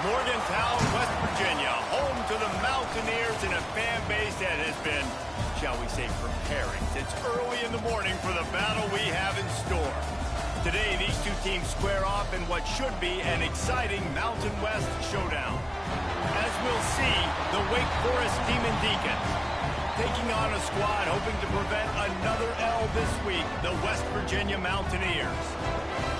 Morgantown, West Virginia, home to the Mountaineers and a fan base that has been, shall we say, preparing since early in the morning for the battle we have in store. Today, these two teams square off in what should be an exciting Mountain West showdown. As we'll see, the Wake Forest Demon Deacons taking on a squad hoping to prevent another L this week, the West Virginia Mountaineers.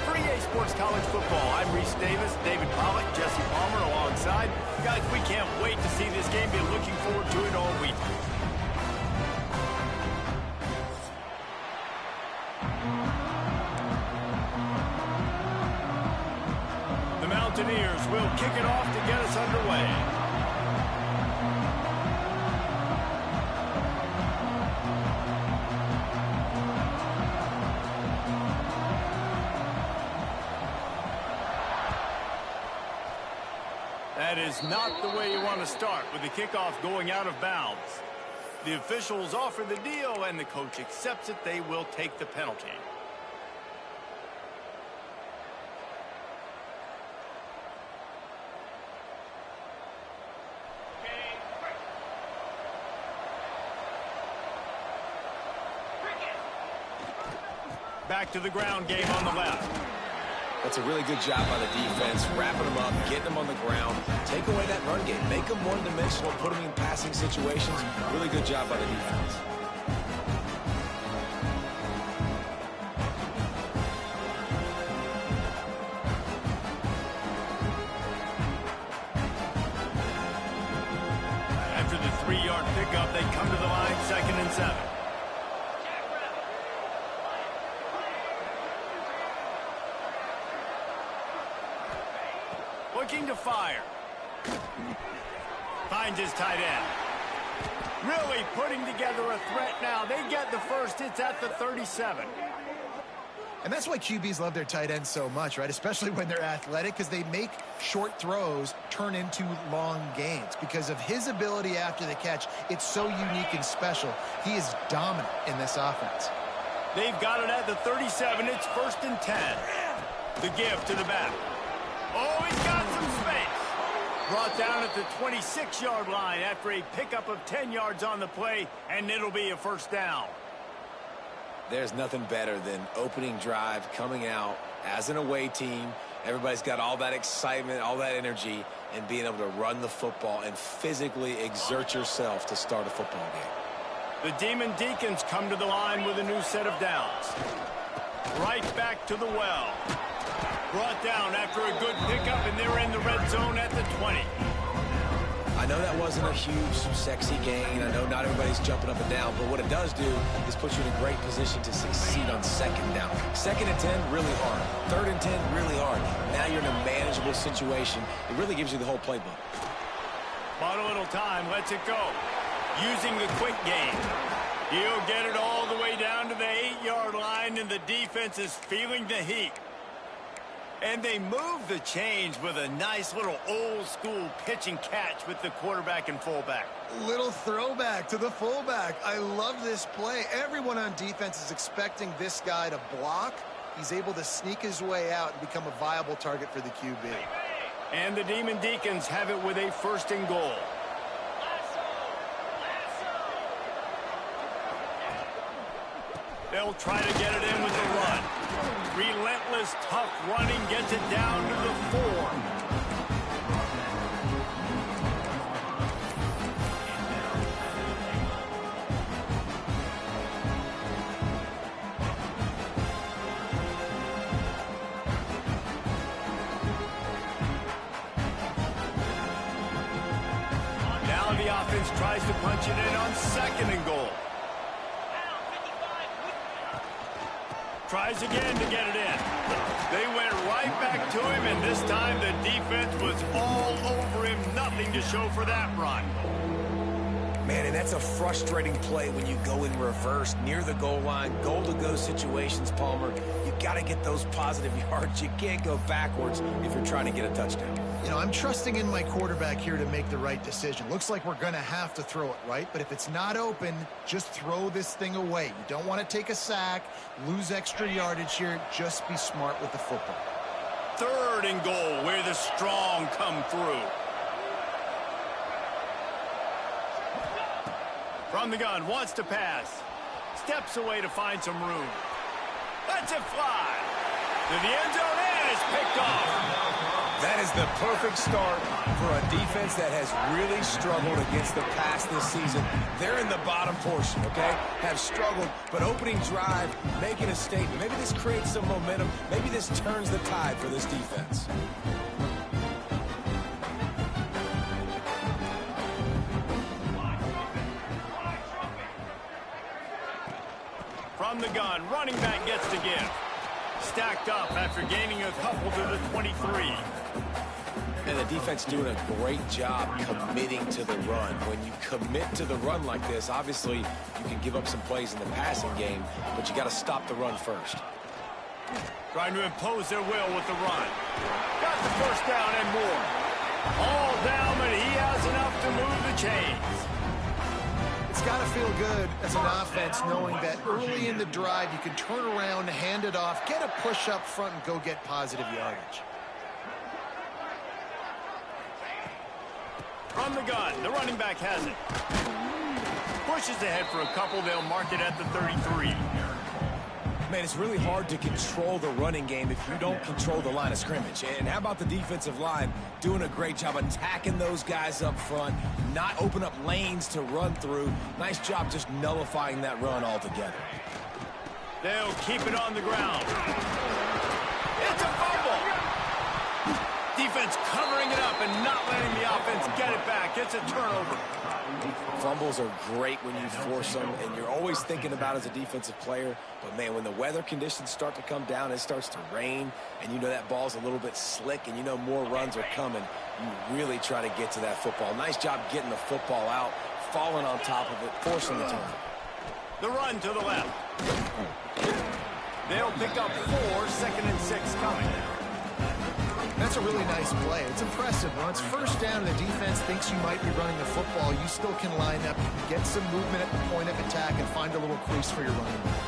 For EA Sports College Football, I'm Reese Davis, David Pollock, Jesse Palmer alongside. Guys, we can't wait to see this game. Been looking forward to it all week. The Mountaineers will kick it off to get us underway. That is not the way you want to start with the kickoff going out of bounds. The officials offer the deal and the coach accepts it. They will take the penalty. Back to the ground game on the left. That's a really good job by the defense, wrapping them up, getting them on the ground. Take away that run game. Make them one-dimensional, put them in passing situations. Really good job by the defense. After the 3-yard pickup, they come to the line, 2nd and 7. Looking to fire. Finds his tight end. Really putting together a threat now. They get the first. It's at the 37. And that's why QBs love their tight ends so much, right? Especially when they're athletic, because they make short throws turn into long gains. Because of his ability after the catch, it's so unique and special. He is dominant in this offense. They've got it at the 37. It's 1st and 10. The give to the back. Oh, he's got some space. Brought down at the 26-yard line after a pickup of 10 yards on the play, and it'll be a 1st down. There's nothing better than opening drive, coming out as an away team. Everybody's got all that excitement, all that energy, and being able to run the football and physically exert yourself to start a football game. The Demon Deacons come to the line with a new set of downs. Right back to the well. Brought down after a good pickup, and they're in the red zone at the 20. I know that wasn't a huge, sexy gain. I know not everybody's jumping up and down, but what it does do is put you in a great position to succeed on 2nd down. 2nd and 10, really hard. 3rd and 10, really hard. Now you're in a manageable situation. It really gives you the whole playbook. Bought a little time, lets it go. Using the quick game. He'll get it all the way down to the 8-yard line, and the defense is feeling the heat. And they move the change with a nice little old-school pitch and catch with the quarterback and fullback. Little throwback to the fullback. I love this play. Everyone on defense is expecting this guy to block. He's able to sneak his way out and become a viable target for the QB. And the Demon Deacons have it with a 1st and goal. They'll try to get it in with the run. Relentless, tough running gets it down to the 4. Now the offense tries to punch it in on 2nd and goal. Tries again to get it in. They went right back to him, and this time the defense was all over him. Nothing to show for that run. Man, and that's a frustrating play when you go in reverse near the goal line. Goal-to-go situations, Palmer. You got to get those positive yards. You can't go backwards if you're trying to get a touchdown. You know, I'm trusting in my quarterback here to make the right decision. Looks like we're going to have to throw it, right? But if it's not open, just throw this thing away. You don't want to take a sack, lose extra yardage here. Just be smart with the football. 3rd and goal, where the strong come through. From the gun, wants to pass. Steps away to find some room. Lets it fly. To the end zone, and it's picked off. That is the perfect start for a defense that has really struggled against the pass this season. They're in the bottom portion, okay? Have struggled, but opening drive, making a statement. Maybe this creates some momentum. Maybe this turns the tide for this defense. From the gun, running back gets to give. Stacked up after gaining a couple to the 23. And the defense doing a great job committing to the run. When you commit to the run like this, obviously you can give up some plays in the passing game, but you got to stop the run first. Trying to impose their will with the run. Got the first down and more. All down, but he has enough to move the chains. It's got to feel good as an offense knowing that early in the drive you can turn around, hand it off, get a push up front, and go get positive yardage. From the gun, the running back has it. Pushes ahead for a couple. They'll mark it at the 33. Man, it's really hard to control the running game if you don't control the line of scrimmage. And how about the defensive line doing a great job attacking those guys up front, not open up lanes to run through. Nice job just nullifying that run altogether. They'll keep it on the ground. It's a fumble. Defense covering it up and not letting the offense get it back. It's a turnover. Fumbles are great when you force them, and you're always thinking about as a defensive player. But, man, when the weather conditions start to come down, it starts to rain, and you know that ball's a little bit slick, and you know more runs are coming, you really try to get to that football. Nice job getting the football out, falling on top of it, forcing the turn. The run to the left. They'll pick up 4, 2nd and 6 coming. That's a really nice play. It's impressive. When it's first down and the defense thinks you might be running the football, you still can line up, get some movement at the point of attack, and find a little crease for your running back.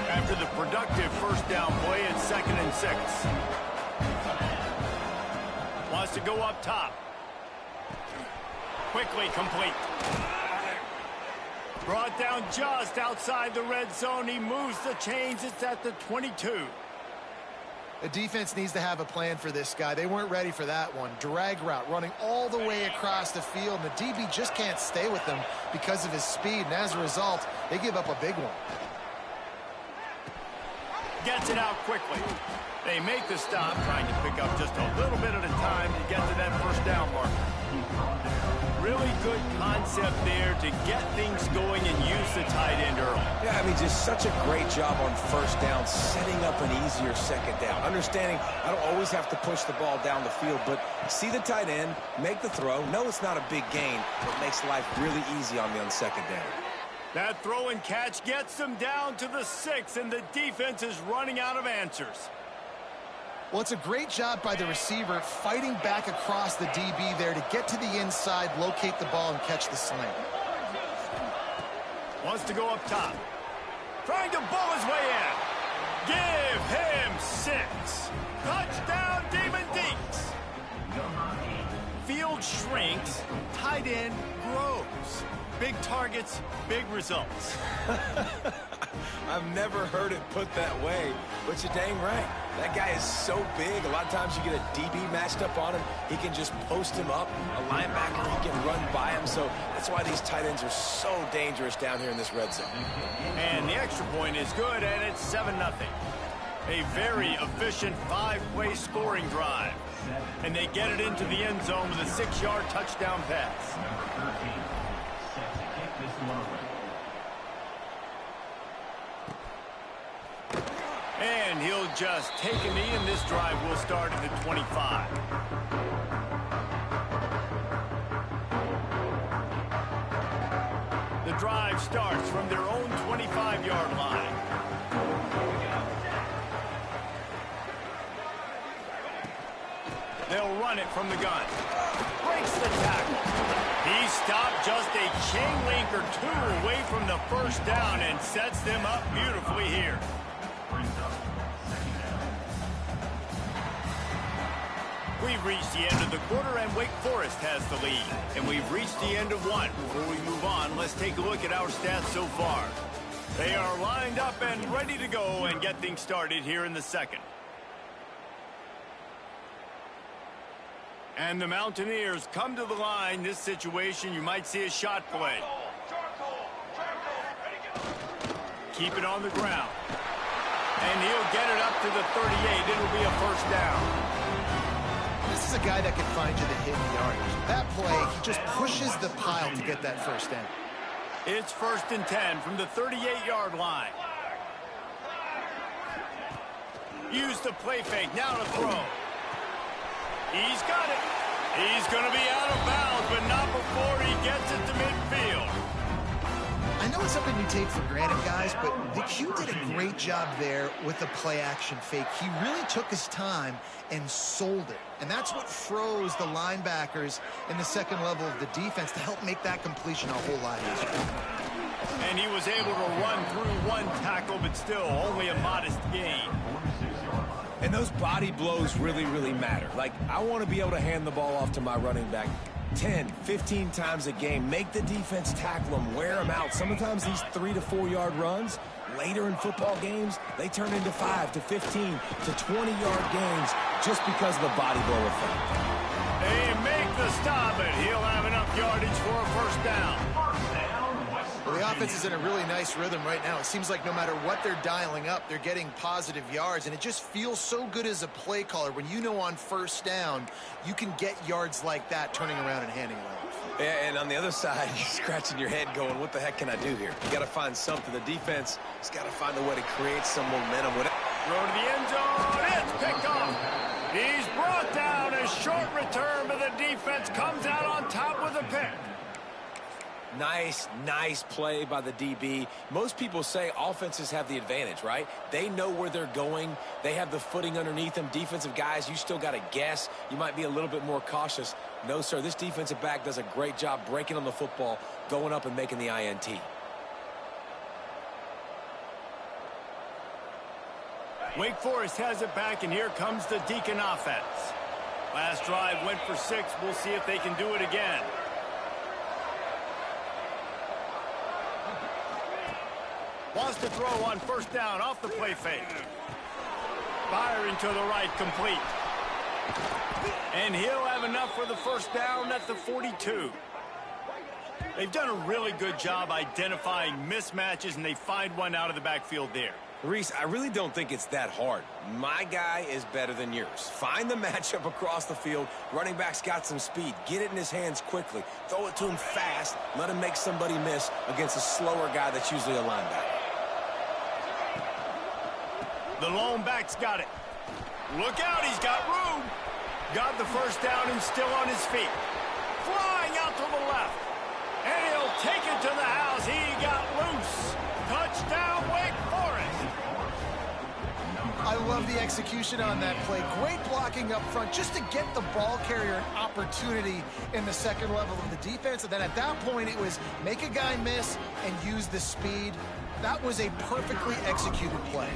After the productive first down play, it's 2nd and 6. Wants to go up top. Quickly complete. Brought down just outside the red zone. He moves the chains. It's at the 22. The defense needs to have a plan for this guy. They weren't ready for that one. Drag route, running all the way across the field, and the DB just can't stay with him because of his speed, and as a result, they give up a big one. Gets it out quickly. They make the stop, trying to pick up just a little bit at a time to get to that first down marker. Really good concept there to get things going and use the tight end early. Yeah, I mean, just such a great job on first down, setting up an easier second down. Understanding I don't always have to push the ball down the field, but see the tight end, make the throw. No, it's not a big gain, but makes life really easy on me on second down. That throw and catch gets them down to the 6, and the defense is running out of answers. Well, it's a great job by the receiver fighting back across the DB there to get to the inside, locate the ball, and catch the slant. Wants to go up top. Trying to bull his way in. Give him 6. Touchdown, Demon Deeks. Field shrinks, tight end grows. Big targets, big results. I've never heard it put that way, but you're dang right. That guy is so big. A lot of times you get a DB matched up on him. He can just post him up. A linebacker, he can run by him. So that's why these tight ends are so dangerous down here in this red zone. And the extra point is good, and it's 7-0. A very efficient 5-play scoring drive. And they get it into the end zone with a 6-yard touchdown pass. And he'll just take a knee, and this drive will start at the 25. The drive starts from their own 25-yard line. They'll run it from the gun. Breaks the tackle. He stopped just a chain link or 2 away from the first down and sets them up beautifully here. We've reached the end of the quarter, and Wake Forest has the lead. And we've reached the end of one. Before we move on, let's take a look at our stats so far. They are lined up and ready to go and get things started here in the second. And the Mountaineers come to the line. This situation, you might see a shot play. Keep it on the ground. And he'll get it up to the 38. It'll be a first down. This is a guy that can find you the hidden yardage. That play, he just pushes the pile to get that first down. It's 1st and 10 from the 38-yard line. Use the play fake. Now to throw. He's got it. He's going to be out of bounds, but not before he gets it to midfield. I know it's something you take for granted, guys, but the Q did a great job there with the play-action fake. He really took his time and sold it. And that's what froze the linebackers in the second level of the defense to help make that completion a whole lot easier. And he was able to run through one tackle, but still only a modest gain. And those body blows really, really matter. Like, I want to be able to hand the ball off to my running back 10, 15 times a game. Make the defense tackle them, wear them out. Sometimes these 3 to 4 yard runs, later in football games, they turn into 5 to 15 to 20 yard gains just because of the body blow effect. They make the stop, and he'll have enough yardage for a first down. Well, the offense is in a really nice rhythm right now. It seems like no matter what they're dialing up, they're getting positive yards, and it just feels so good as a play caller when you know on first down you can get yards like that turning around and handing it off. Yeah, and on the other side, you're scratching your head going, what the heck can I do here? You got to find something. The defense has got to find a way to create some momentum. Throw to the end zone. It's picked off. He's brought down. A short return, but the defense comes out on top with a pick. Nice play by the DB. Most people say offenses have the advantage, right? They know where they're going. They have the footing underneath them. Defensive guys, you still got to guess. You might be a little bit more cautious. No, sir, this defensive back does a great job breaking on the football, going up and making the INT. Wake Forest has it back, and here comes the Deacon offense. Last drive went for 6. We'll see if they can do it again. Wants to throw on first down off the play fake. Firing to the right, complete. And he'll have enough for the first down at the 42. They've done a really good job identifying mismatches, and they find one out of the backfield there. Reese, I really don't think it's that hard. My guy is better than yours. Find the matchup across the field. Running back's got some speed. Get it in his hands quickly. Throw it to him fast. Let him make somebody miss against a slower guy that's usually a linebacker. The lone back's got it. Look out, he's got room. Got the first down and still on his feet. Flying out to the left. And he'll take it to the house. He got loose. Touchdown, Wake Forest. I love the execution on that play. Great blocking up front just to get the ball carrier an opportunity in the second level of the defense. And then at that point, it was make a guy miss and use the speed. That was a perfectly executed play.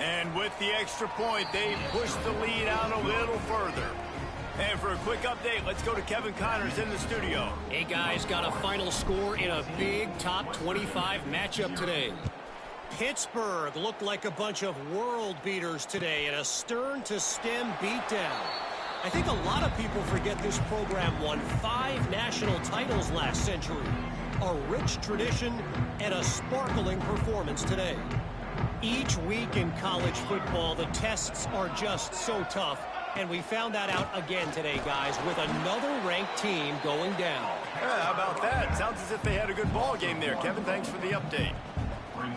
And with the extra point, they pushed the lead out a little further. And for a quick update, let's go to Kevin Connors in the studio. Hey, guys, got a final score in a big top 25 matchup today. Pittsburgh looked like a bunch of world beaters today in a stern-to-stem beatdown. I think a lot of people forget this program won 5 national titles last century. A rich tradition and a sparkling performance today. Each week in college football, the tests are just so tough. And we found that out again today, guys, with another ranked team going down. Yeah, how about that? Sounds as if they had a good ball game there. Kevin, thanks for the update.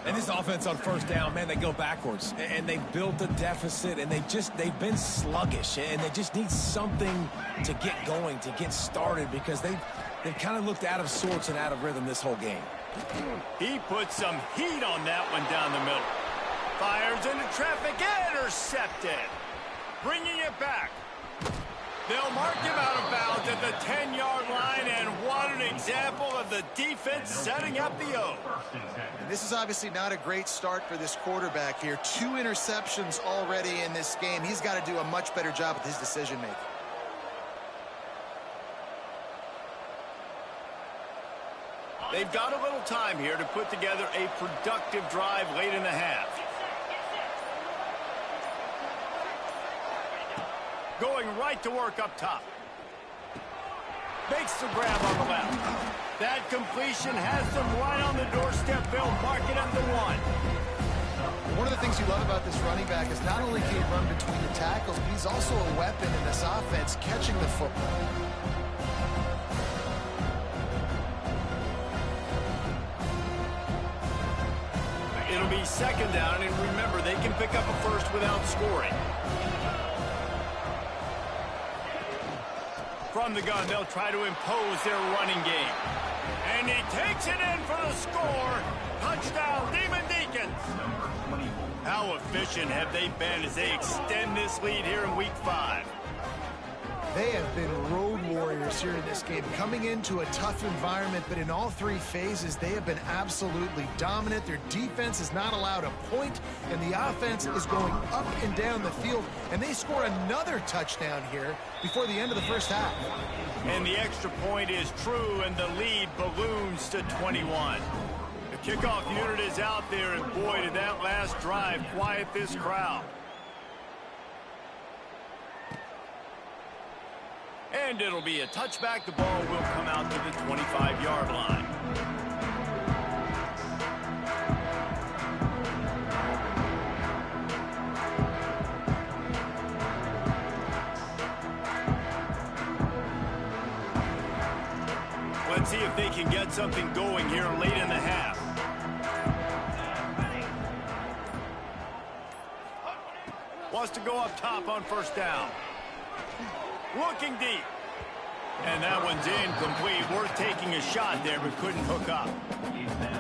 And this offense on first down, man, they go backwards. And they built a deficit, and they've been sluggish. And they just need something to get going, to get started, because they've kind of looked out of sorts and out of rhythm this whole game. He put some heat on that one down the middle. Fires into traffic, intercepted. Bringing it back. They'll mark him out of bounds at the 10-yard line, and what an example of the defense setting up the O. And this is obviously not a great start for this quarterback here. 2 interceptions already in this game. He's got to do a much better job with his decision-making. They've got a little time here to put together a productive drive late in the half. Going right to work up top. Makes the grab on the left. That completion has them right on the doorstep. They'll mark it at the 1. One of the things you love about this running back is not only can he run between the tackles, but he's also a weapon in this offense catching the football. It'll be second down, and remember, they can pick up a first without scoring. From the gun, they'll try to impose their running game. And he takes it in for the score. Touchdown, Demon Deacons. How efficient have they been as they extend this lead here in Week 5? They have been road warriors here in this game, coming into a tough environment, but in all 3 phases, they have been absolutely dominant. Their defense is not allowed a point, and the offense is going up and down the field, and they score another touchdown here before the end of the first half. And the extra point is true, and the lead balloons to 21. The kickoff unit is out there, and boy, did that last drive quiet this crowd. And it'll be a touchback. The ball will come out to the 25-yard line. Let's see if they can get something going here late in the half. Wants to go up top on first down. Looking deep. And that one's incomplete. Worth taking a shot there, but couldn't hook up.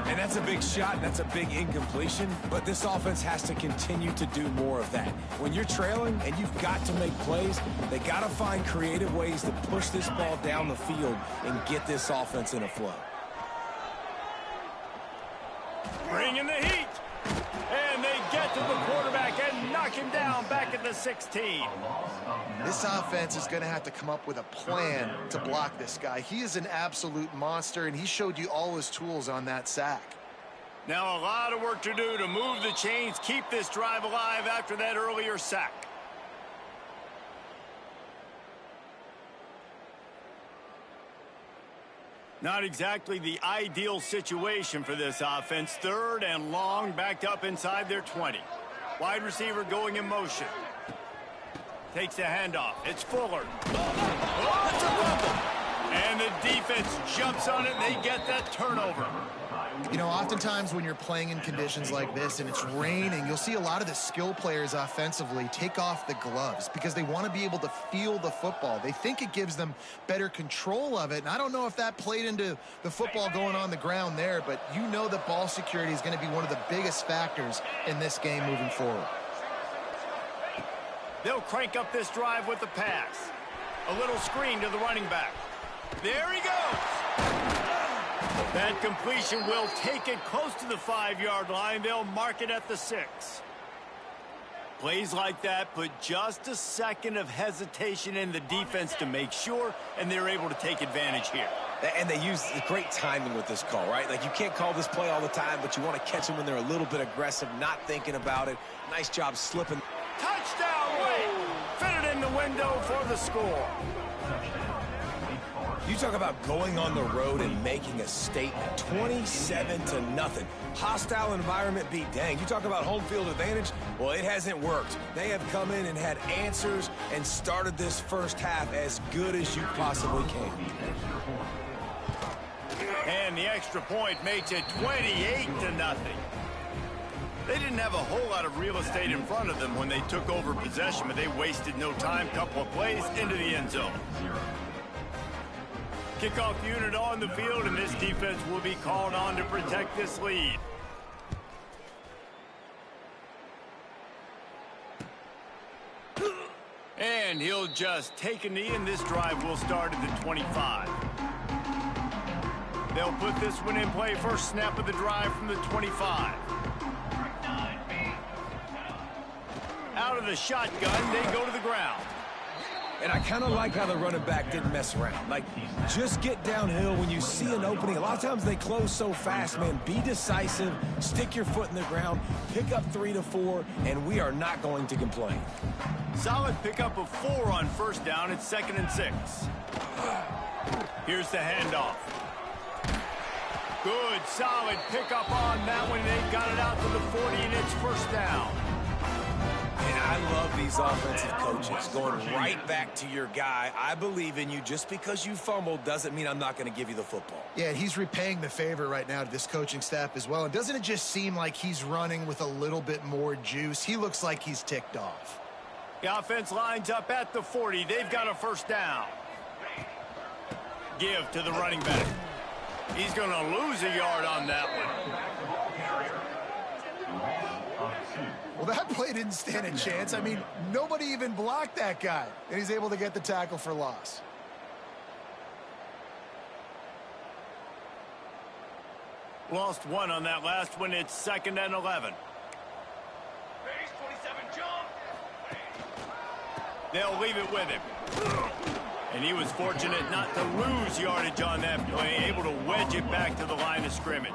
And that's a big shot, and that's a big incompletion, but this offense has to continue to do more of that. When you're trailing and you've got to make plays, they got to find creative ways to push this ball down the field and get this offense in a flow. Bring in the heat. And they get to the quarterback and knock him down back at the 16. This offense is going to have to come up with a plan to block this guy. He is an absolute monster, and he showed you all his tools on that sack. Now a lot of work to do to move the chains, keep this drive alive after that earlier sack. Not exactly the ideal situation for this offense. 3rd and long, backed up inside their 20. Wide receiver going in motion. Takes the handoff. It's Fuller. Oh, it's a fumble. And the defense jumps on it, and they get that turnover. You know, oftentimes when you're playing in conditions like this and it's raining, you'll see a lot of the skill players offensively take off the gloves because they want to be able to feel the football. They think it gives them better control of it. And I don't know if that played into the football going on the ground there, but you know that ball security is going to be one of the biggest factors in this game moving forward. They'll crank up this drive with the pass. A little screen to the running back. There he goes. That completion will take it close to the 5-yard line. They'll mark it at the 6. Plays like that put just a second of hesitation in the defense to make sure, and they're able to take advantage here. And they use great timing with this call, right? Like, you can't call this play all the time, but you want to catch them when they're a little bit aggressive, not thinking about it. Nice job slipping. Touchdown, Wade! Fit it in the window for the score. You talk about going on the road and making a statement. 27-0. Hostile environment beat. Dang, you talk about home field advantage? Well, it hasn't worked. They have come in and had answers and started this first half as good as you possibly can. And the extra point makes it 28-0. They didn't have a whole lot of real estate in front of them when they took over possession, but they wasted no time. Couple of plays into the end zone. Kickoff unit on the field, and this defense will be called on to protect this lead. And And he'll just take a knee, and this drive will start at the 25. They'll put this one in play. First snap of the drive from the 25. Out of the shotgun, they go to the ground. And I kind of like how the running back didn't mess around. Like, just get downhill when you see an opening. A lot of times they close so fast, man. Be decisive, stick your foot in the ground, pick up 3 to 4, and we are not going to complain. Solid pickup of 4 on first down. It's 2nd and 6. Here's the handoff. Good, solid pickup on that one. They got it out to the 40, and it's first down. And I love these offensive coaches going right back to your guy. I believe in you. Just because you fumbled doesn't mean I'm not going to give you the football. Yeah, and he's repaying the favor right now to this coaching staff as well. And doesn't it just seem like he's running with a little bit more juice? He looks like he's ticked off. The offense lines up at the 40. They've got a first down. Give to the running back. He's going to lose a yard on that one. Well, that play didn't stand a chance. I mean, nobody even blocked that guy. And he's able to get the tackle for loss. Lost 1 on that last one. It's 2nd and 11. They'll leave it with him. And he was fortunate not to lose yardage on that play, able to wedge it back to the line of scrimmage.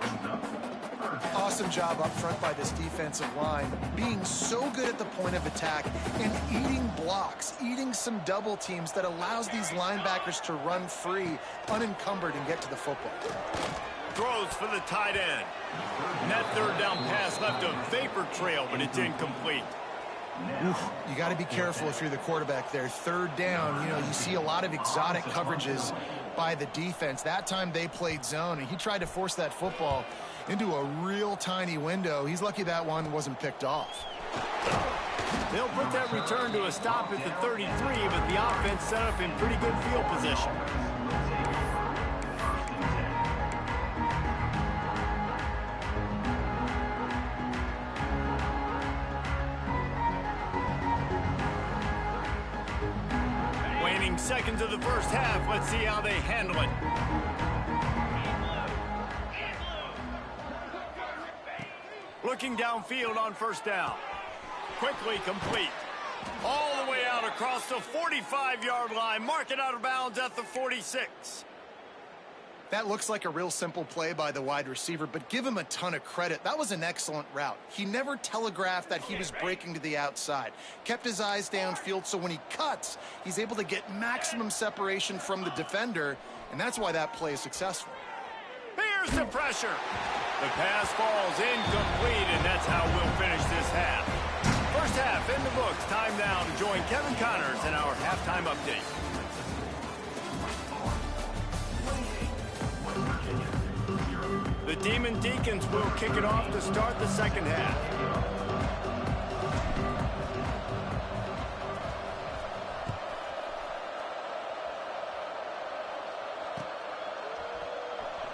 Awesome job up front by this defensive line, being so good at the point of attack and eating blocks, eating some double teams that allows these linebackers to run free, unencumbered, and get to the football. Throws for the tight end. And that third down pass left a vapor trail, but it's incomplete. Oof, you got to be careful if you're the quarterback there. Third down, you see a lot of exotic coverages by the defense. That time they played zone, and he tried to force that football into a real tiny window. He's lucky that one wasn't picked off. They'll put that return to a stop at the 33, but the offense set up in pretty good field position. Waning seconds of the first half. Let's see how they handle it. Looking downfield on first down. Quickly complete. All the way out across the 45-yard line. Mark it out of bounds at the 46. That looks like a real simple play by the wide receiver, but give him a ton of credit. That was an excellent route. He never telegraphed that he was breaking to the outside. Kept his eyes downfield, so when he cuts, he's able to get maximum separation from the defender, and that's why that play is successful. Here's the pressure. The pass falls incomplete, and that's how we'll finish this half. First half in the books. Time now to join Kevin Connors in our halftime update. The Demon Deacons will kick it off to start the second half.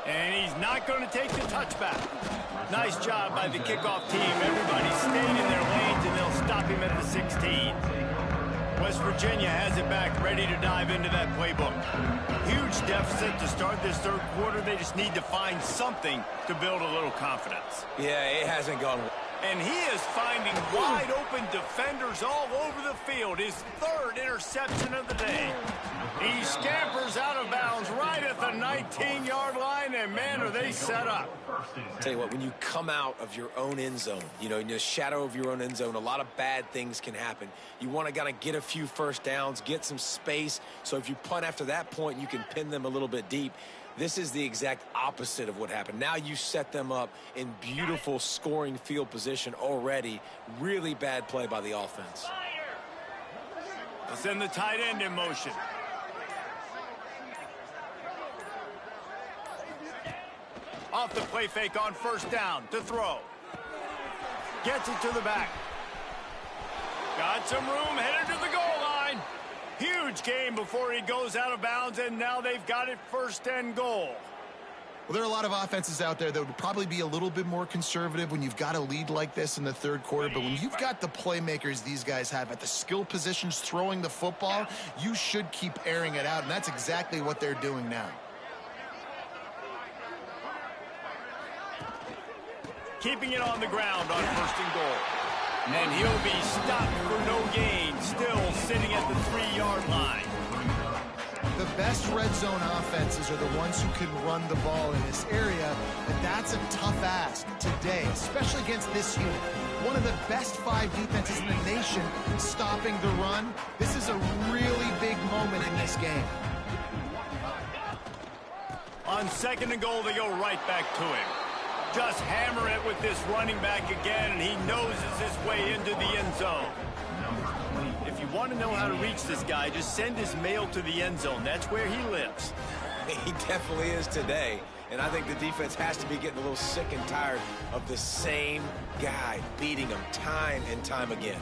And he's not going to take the touchback. Nice job by the kickoff team. Everybody stayed in their lanes, and they'll stop him at the 16. West Virginia has it back, ready to dive into that playbook. Huge deficit to start this third quarter. They just need to find something to build a little confidence. Yeah, it hasn't gone well. And he is finding wide open defenders all over the field. His third interception of the day. He scampers out of bounds right at the 19-yard line, and man, are they set up. I'll tell you what, when you come out of your own end zone, in the shadow of your own end zone, a lot of bad things can happen. You want to kind of get a few first downs, get some space, so if you punt after that point, you can pin them a little bit deep. This is the exact opposite of what happened. Now you set them up in beautiful scoring field position already. Really bad play by the offense. Let's send the tight end in motion. Off the play fake on first down to throw. Gets it to the back. Got some room, headed to the goal line. Huge game before he goes out of bounds, and now they've got it 1st and goal. Well, there are a lot of offenses out there that would probably be a little bit more conservative when you've got a lead like this in the third quarter. But when you've got the playmakers these guys have at the skill positions throwing the football, you should keep airing it out. And that's exactly what they're doing now. Keeping it on the ground on 1st and goal. And he'll be stopped for no gain, still sitting at the 3-yard line. The best red zone offenses are the ones who can run the ball in this area, but that's a tough ask today, especially against this unit. One of the best 5 defenses in the nation stopping the run. This is a really big moment in this game. On 2nd and goal, they go right back to him. Just hammer it with this running back again, and he noses his way into the end zone. If you want to know how to reach this guy, just send his mail to the end zone. That's where he lives. He definitely is today. And I think the defense has to be getting a little sick and tired of the same guy beating them time and time again.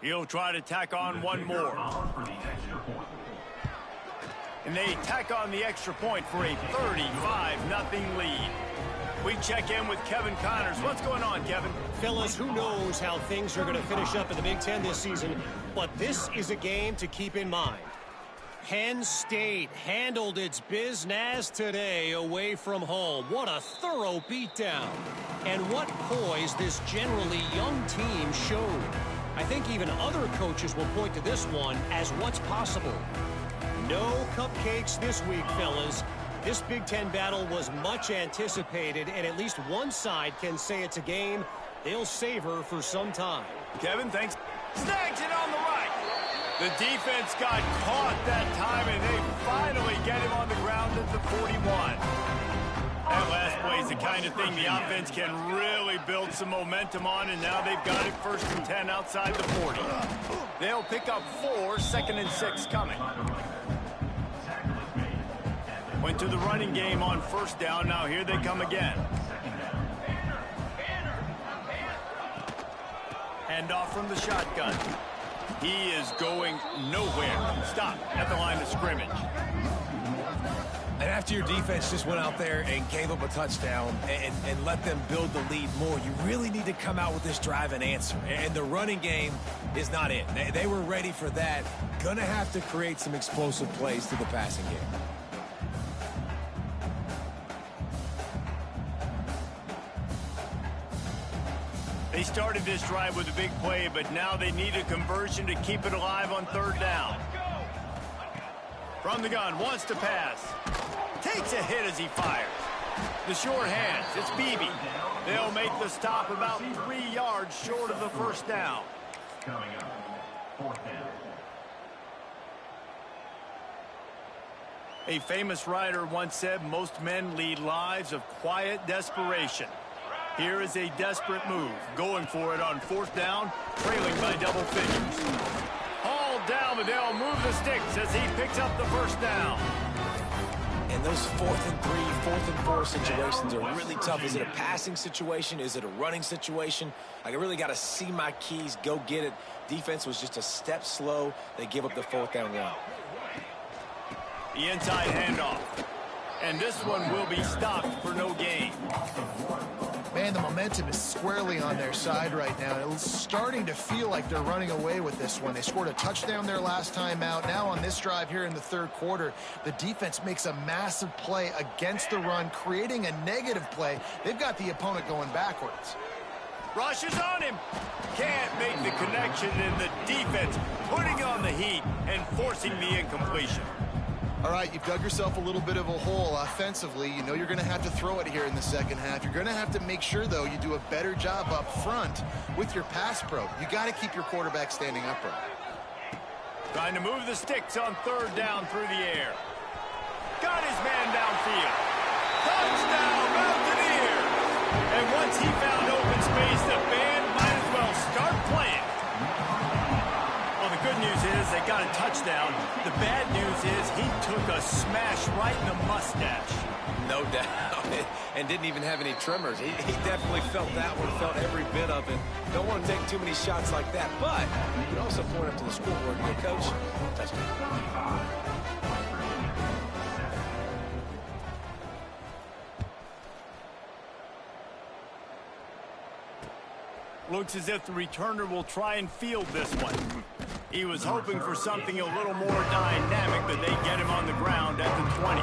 He'll try to tack on one more. And they tack on the extra point for a 35-0 lead. We check in with Kevin Connors. What's going on, Kevin? Fellas, who knows how things are going to finish up in the Big Ten this season, but this is a game to keep in mind. Penn State handled its business today away from home. What a thorough beatdown. And what poise this generally young team showed. I think even other coaches will point to this one as what's possible. No cupcakes this week, fellas. This Big Ten battle was much anticipated, and at least one side can say it's a game they'll savor for some time. Kevin, thanks. Snags it on the right. The defense got caught that time, and they finally get him on the ground at the 41. That last play is the kind of thing the offense can really build some momentum on, and now they've got it 1st and 10 outside the 40. They'll pick up 4, 2nd and 6 coming. Went to the running game on 1st down. Now here they come again. Handoff from the shotgun. He is going nowhere. Stop at the line of scrimmage. And after your defense just went out there and gave up a touchdown and let them build the lead more, you really need to come out with this drive and answer. And the running game is not it. They were ready for that. Gonna have to create some explosive plays to the passing game. They started this drive with a big play, but now they need a conversion to keep it alive on 3rd down. From the gun, wants to pass. Takes a hit as he fires. The short hands, it's Beebe. They'll make the stop about 3 yards short of the 1st down. Coming up, 4th down. A famous writer once said, most men lead lives of quiet desperation. Here is a desperate move, going for it on 4th down, trailing by double figures. Hauled down, but they'll move the sticks as he picks up the 1st down. And those 4th and 3, 4th and 4 situations are really tough. Is it a passing situation? Is it a running situation? I really got to see my keys, go get it. Defense was just a step slow. They give up the 4th down run. The inside handoff. And this one will be stopped for no gain. Man, the momentum is squarely on their side right now. It's starting to feel like they're running away with this one. They scored a touchdown their last time out. Now on this drive here in the 3rd quarter, the defense makes a massive play against the run, creating a negative play. They've got the opponent going backwards. Rushes on him. Can't make the connection, and the defense putting on the heat and forcing the incompletion. All right, you've dug yourself a little bit of a hole offensively. You know you're going to have to throw it here in the 2nd half. You're going to have to make sure, though, you do a better job up front with your pass pro. You got to keep your quarterback standing upright. Trying to move the sticks on 3rd down through the air. Got his man downfield. Touchdown, Mountaineers! And once he found open space, the band might as well start playing. Well, the good news is they got a touchdown. The bad news is he took a smash right in the mustache. No doubt. And didn't even have any tremors. He definitely felt that one, felt every bit of it. Don't want to take too many shots like that, but you can also point up to the scoreboard and go, Coach, touchdown. Looks as if the returner will try and field this one. He was hoping for something a little more dynamic, but they get him on the ground at the 20.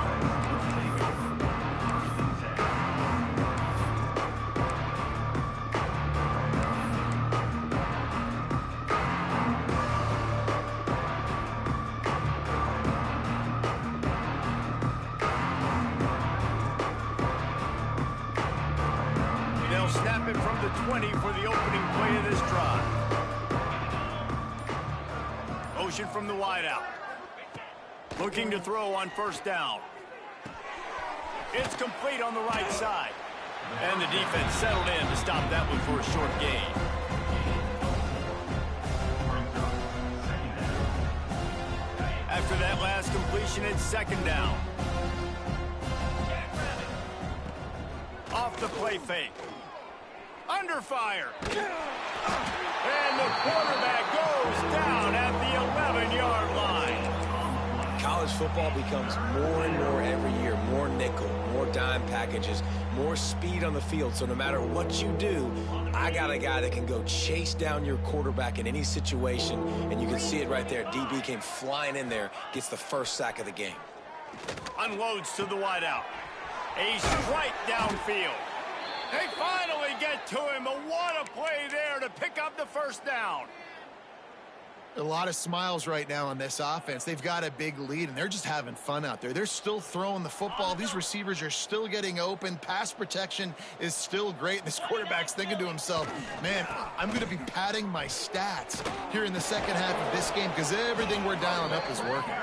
They'll snap it from the 20 for the opening play of this drive. Motion from the wideout. Looking to throw on first down. It's complete on the right side. And the defense settled in to stop that one for a short gain. After that last completion, it's second down. Off the play fake. Under fire. And the quarterback goes down at the 11-yard line. College football becomes more and more every year, more nickel, more dime packages, more speed on the field. So no matter what you do, I got a guy that can go chase down your quarterback in any situation, and you can see it right there. DB came flying in there, gets the first sack of the game. Unloads to the wideout. A strike downfield. They finally get to him, but what a play there to pick up the first down. A lot of smiles right now on this offense. They've got a big lead, and they're just having fun out there. They're still throwing the football. These receivers are still getting open. Pass protection is still great. This quarterback's thinking to himself, man, I'm going to be padding my stats here in the second half of this game because everything we're dialing up is working.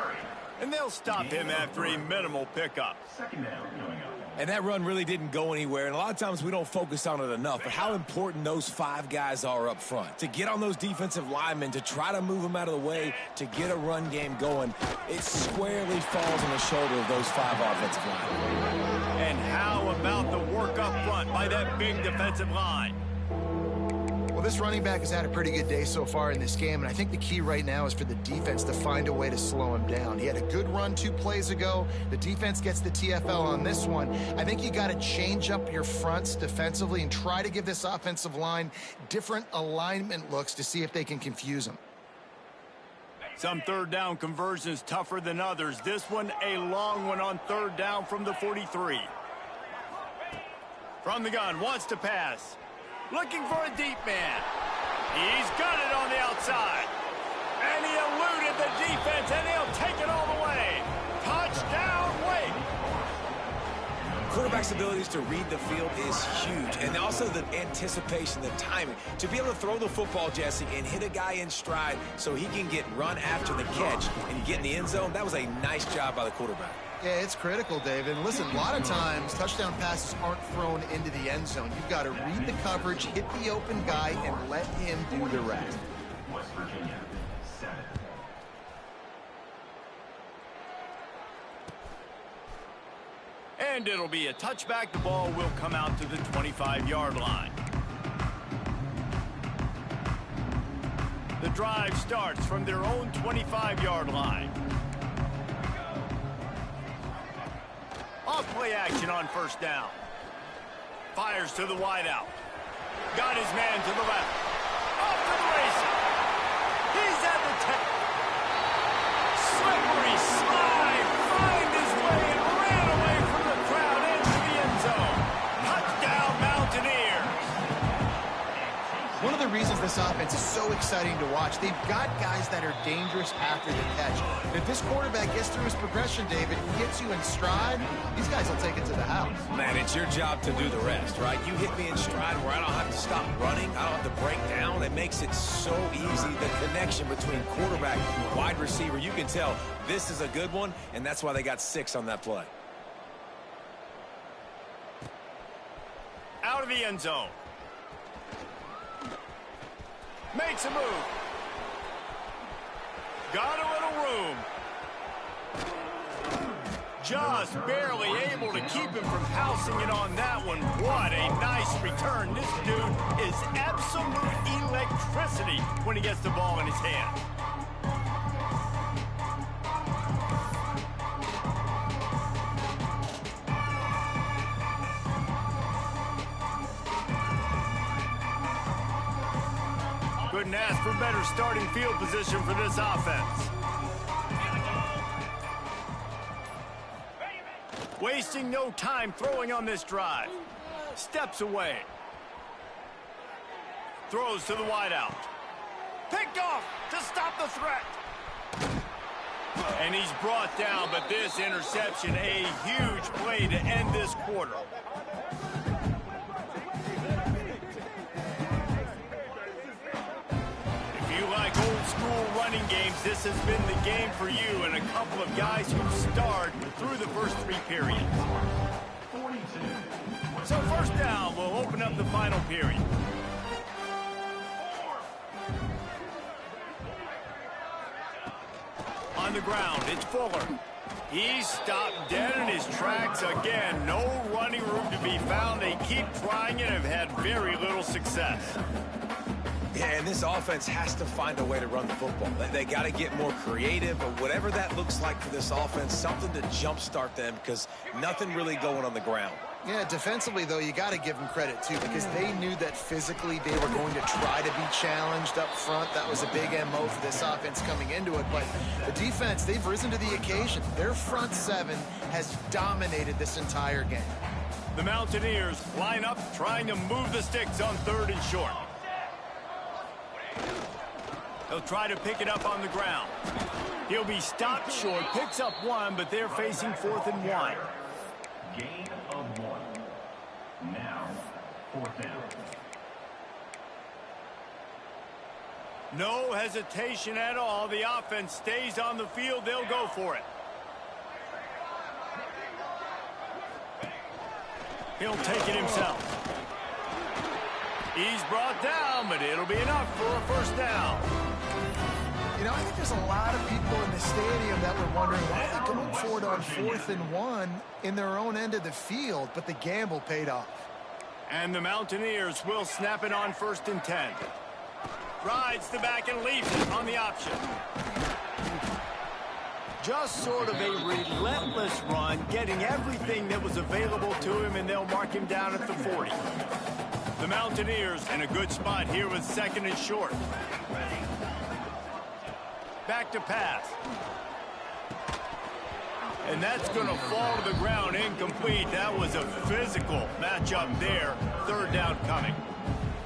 And they'll stop him after a minimal pickup. Second down going up. And that run really didn't go anywhere, and a lot of times we don't focus on it enough, but how important those five guys are up front. To get on those defensive linemen, to try to move them out of the way, to get a run game going, it squarely falls on the shoulder of those five offensive linemen. And how about the work up front by that big defensive line? Well, this running back has had a pretty good day so far in this game, and I think the key right now is for the defense to find a way to slow him down. He had a good run 2 plays ago. The defense gets the TFL on this one. I think you got to change up your fronts defensively and try to give this offensive line different alignment looks to see if they can confuse him. Some third down conversions tougher than others. This one, a long one on third down from the 43. From the gun, wants to pass. Looking for a deep man. He's got it on the outside. And he eluded the defense, and he'll take it all the way. Touchdown, Wake. Quarterback's abilities to read the field is huge, and also the anticipation, the timing. To be able to throw the football, Jesse, and hit a guy in stride so he can get run after the catch and get in the end zone, that was a nice job by the quarterback. Yeah, it's critical, David. And listen, a lot of times touchdown passes aren't thrown into the end zone. You've got to read the coverage, hit the open guy, and let him do the rest. West Virginia, 7. And it'll be a touchback. The ball will come out to the 25-yard line. The drive starts from their own 25-yard line. Off play action on first down. Fires to the wideout. Got his man to the left. Off to the races. He's at the 10. Slippery slide. Find his way and ran away from the crowd into the end zone. Touchdown, Mountaineers. One of the reasons this offense is so exciting to watch, they've got guys that are dangerous after the catch. If this quarterback gets through his progression, David, he gets you in stride, these guys will take it to the house. Man, it's your job to do the rest, right? You hit me in stride where I don't have to stop running. I don't have to break down. It makes it so easy. The connection between quarterback and wide receiver, you can tell this is a good one, and that's why they got 6 on that play. Out of the end zone. Makes a move. Got a little room. Just barely able to keep him from housing it on that one. What a nice return. This dude is absolute electricity when he gets the ball in his hand. Couldn't ask for better starting field position for this offense. Wasting no time throwing on this drive. Steps away. Throws to the wideout. Picked off to stop the threat. And he's brought down, but this interception, a huge play to end this quarter. Like old school running games, this has been the game for you and a couple of guys who starred through the first 3 periods. So first down, we'll open up the final period. On the ground, it's Fuller. He's stopped dead in his tracks again. No running room to be found. They keep trying it and have had very little success. Yeah, and this offense has to find a way to run the football. They got to get more creative, or whatever that looks like for this offense, something to jumpstart them, because nothing really going on the ground. Yeah, defensively, though, you got to give them credit, too, because they knew that physically they were going to try to be challenged up front. That was a big MO for this offense coming into it. But the defense, they've risen to the occasion. Their front 7 has dominated this entire game. The Mountaineers line up, trying to move the sticks on 3rd and short. He'll try to pick it up on the ground. He'll be stopped short, picks up 1, but they're facing 4th and 1. Gain of 1. Now, 4th down. No hesitation at all. The offense stays on the field. They'll go for it. He'll take it himself. He's brought down, but it'll be enough for a first down. You know, I think there's a lot of people in the stadium that were wondering why they're going for it on 4th and 1 in their own end of the field, but the gamble paid off. And the Mountaineers will snap it on 1st and 10. Rides the back and leaves it on the option. Just sort of a relentless run, getting everything that was available to him, and they'll mark him down at the 40. The Mountaineers in a good spot here with 2nd and short. Back to pass. And that's going to fall to the ground incomplete. That was a physical matchup there. 3rd down coming.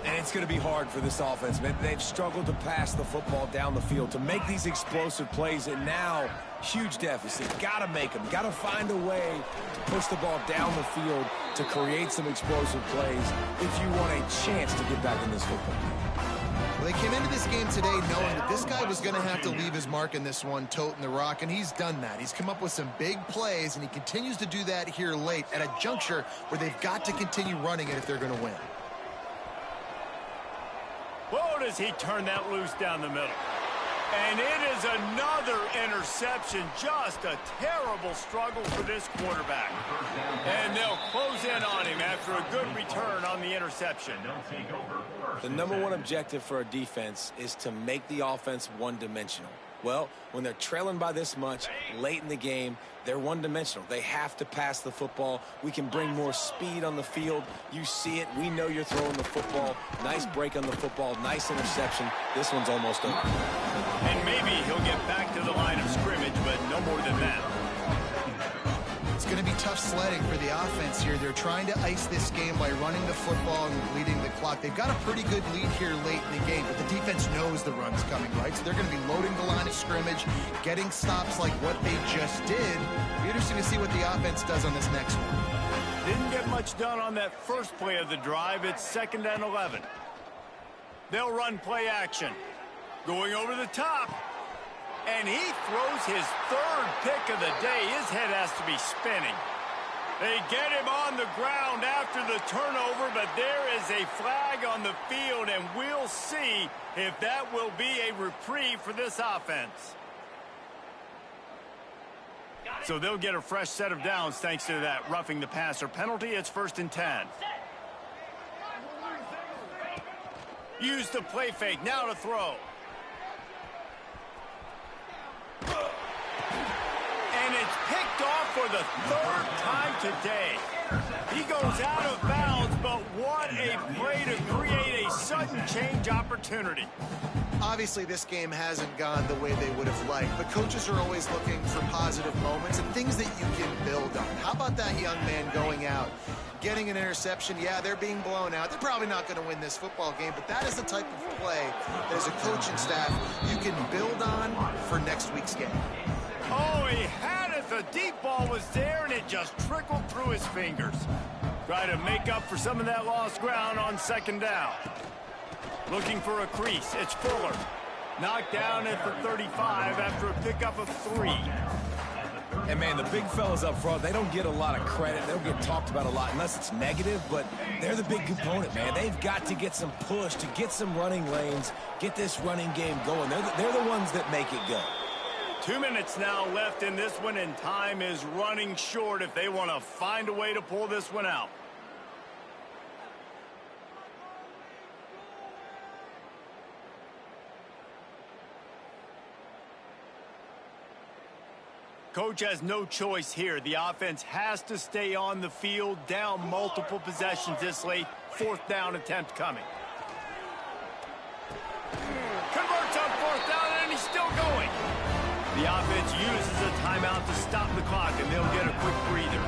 And it's going to be hard for this offense, man. They've struggled to pass the football down the field, to make these explosive plays, and now huge deficit. Got to make them. Got to find a way to push the ball down the field to create some explosive plays if you want a chance to get back in this football game. Well, they came into this game today knowing that this guy was going to have to leave his mark in this one, toting the rock, and he's done that. He's come up with some big plays, and he continues to do that here late at a juncture where they've got to continue running it if they're going to win. Whoa, does he turn that loose down the middle. And it is another interception. Just a terrible struggle for this quarterback. And they'll close in on him after a good return on the interception. The number 1 objective for a defense is to make the offense one-dimensional. Well, when they're trailing by this much late in the game, they're one-dimensional. They have to pass the football. We can bring more speed on the field. You see it. We know you're throwing the football. Nice break on the football. Nice interception. This one's almost over. And maybe he'll get back to the line of scrimmage, but no more than that. It's going to be tough sledding for the offense here. They're trying to ice this game by running the football and bleeding the clock. They've got a pretty good lead here late in the game, but the defense knows the run's coming, right? So they're going to be loading the line of scrimmage, getting stops like what they just did. It'll be interesting to see what the offense does on this next one. Didn't get much done on that first play of the drive. It's 2nd and 11. They'll run play action. Going over the top. And he throws his 3rd pick of the day. His head has to be spinning. They get him on the ground after the turnover, but there is a flag on the field, and we'll see if that will be a reprieve for this offense. So they'll get a fresh set of downs thanks to that roughing the passer penalty. It's 1st and 10. Use the play fake. Now to throw. And it's picked off for the 3rd time today. He goes out of bounds, but what a play to create a sudden change opportunity. Obviously, this game hasn't gone the way they would have liked, but coaches are always looking for positive moments and things that you can build on. How about that young man going out, getting an interception? Yeah, they're being blown out. They're probably not going to win this football game, but that is the type of play that as a coaching staff you can build on for next week's game. Oh, he had it. The deep ball was there, and it just trickled through his fingers. Try to make up for some of that lost ground on 2nd down. Looking for a crease. It's Fuller. Knocked down at the 35 after a pickup of 3. And, man, the big fellas up front, they don't get a lot of credit. They don't get talked about a lot unless it's negative, but they're the big component, man. They've got to get some push, to get some running lanes, get this running game going. They're the ones that make it go. 2 minutes now left in this one, and time is running short if they want to find a way to pull this one out. Coach has no choice here. The offense has to stay on the field, down multiple possessions this late. 4th down attempt coming. Converts on 4th down, and he's still going. The offense uses a timeout to stop the clock, and they'll get a quick breather.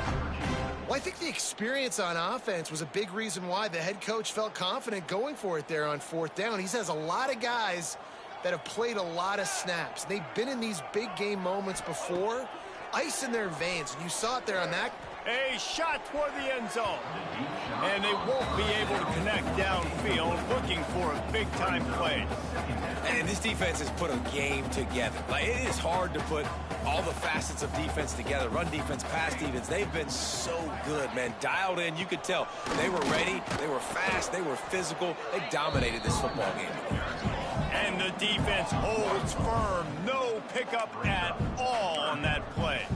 Well, I think the experience on offense was a big reason why the head coach felt confident going for it there on 4th down. He says a lot of guys that have played a lot of snaps. They've been in these big game moments before, ice in their veins. And you saw it there on that. A shot toward the end zone. And they won't be able to connect downfield, looking for a big-time play. And this defense has put a game together. Like, it is hard to put all the facets of defense together. Run defense, pass defense. They've been so good, man. Dialed in. You could tell they were ready. They were fast. They were physical. They dominated this football game. And the defense holds firm. No pickup at all on that play.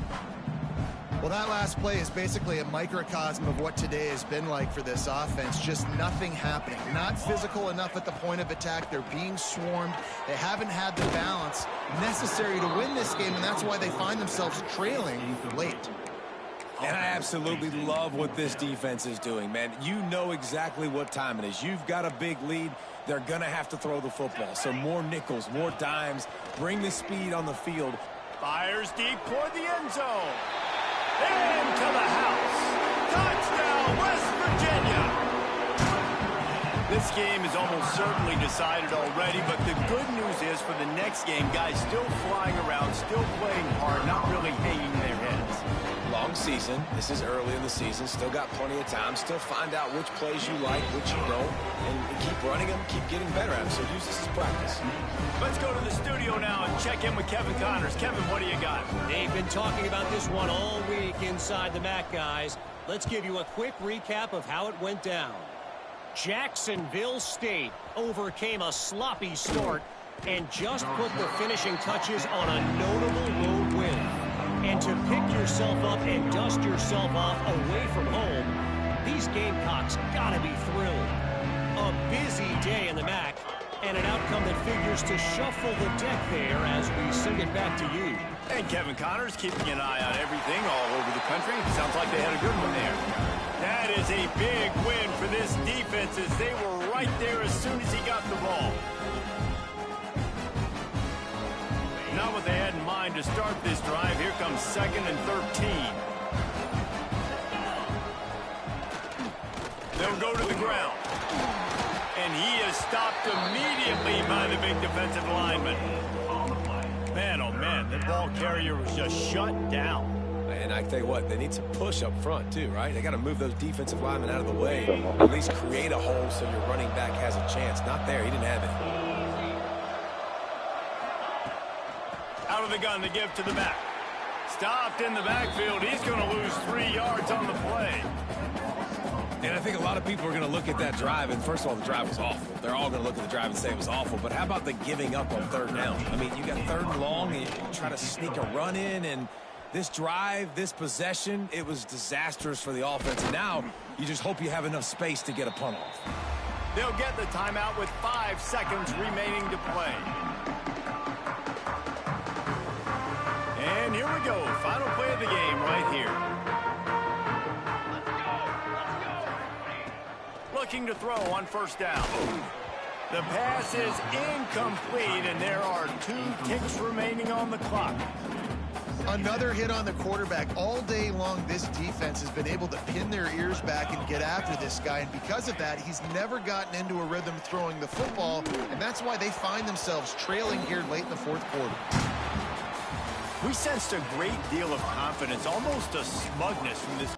Well, that last play is basically a microcosm of what today has been like for this offense. Just nothing happening. Not physical enough at the point of attack. They're being swarmed. They haven't had the balance necessary to win this game, and that's why they find themselves trailing late. And I absolutely love what this defense is doing, man. You know exactly what time it is. You've got a big lead. They're going to have to throw the football. So more nickels, more dimes. Bring the speed on the field. Fires deep toward the end zone. Into the house. Touchdown, West Virginia. This game is almost certainly decided already, but the good news is for the next game, guys still flying around, still playing hard, not really hanging their heads. Long season. This is early in the season. Still got plenty of time. Still find out which plays you like, which you don't, and keep running them, keep getting better at them. So use this as practice. Let's go to the studio now and check in with Kevin Connors. Kevin, what do you got? They've been talking about this one all week inside the MAC, guys. Let's give you a quick recap of how it went down. Jacksonville State overcame a sloppy start and just put the finishing touches on a notable road win. And to pick yourself up and dust yourself off away from home, these Gamecocks gotta be thrilled. A busy day in the MAC, and an outcome that figures to shuffle the deck there as we send it back to you. And Kevin Connors keeping an eye on everything all over the country. Sounds like they had a good one there. That is a big win for this defense as they were right there as soon as he got the ball. Not what they had in mind to start this drive. Here comes 2nd and 13. They'll go to the ground. And he is stopped immediately by the big defensive lineman. Man, oh man, the ball carrier was just shut down. And I tell you what, they need some push up front too, right? They got to move those defensive linemen out of the way. At least create a hole so your running back has a chance. Not there. He didn't have it. Out of the gun to give to the back. Stopped in the backfield. He's going to lose 3 yards on the play. And I think a lot of people are going to look at that drive, and first of all, the drive was awful. They're all going to look at the drive and say it was awful. But how about the giving up on 3rd down? I mean, you got 3rd and long, and you try to sneak a run in, and This drive, this possession, it was disastrous for the offense. And now you just hope you have enough space to get a punt off. They'll get the timeout with 5 seconds remaining to play. And here we go. Final play of the game right here. Looking to throw on first down. The pass is incomplete, and there are 2 kicks remaining on the clock. Another hit on the quarterback. All day long, this defense has been able to pin their ears back and get after this guy, and because of that, he's never gotten into a rhythm throwing the football, and that's why they find themselves trailing here late in the fourth quarter. We sensed a great deal of confidence, almost a smugness from this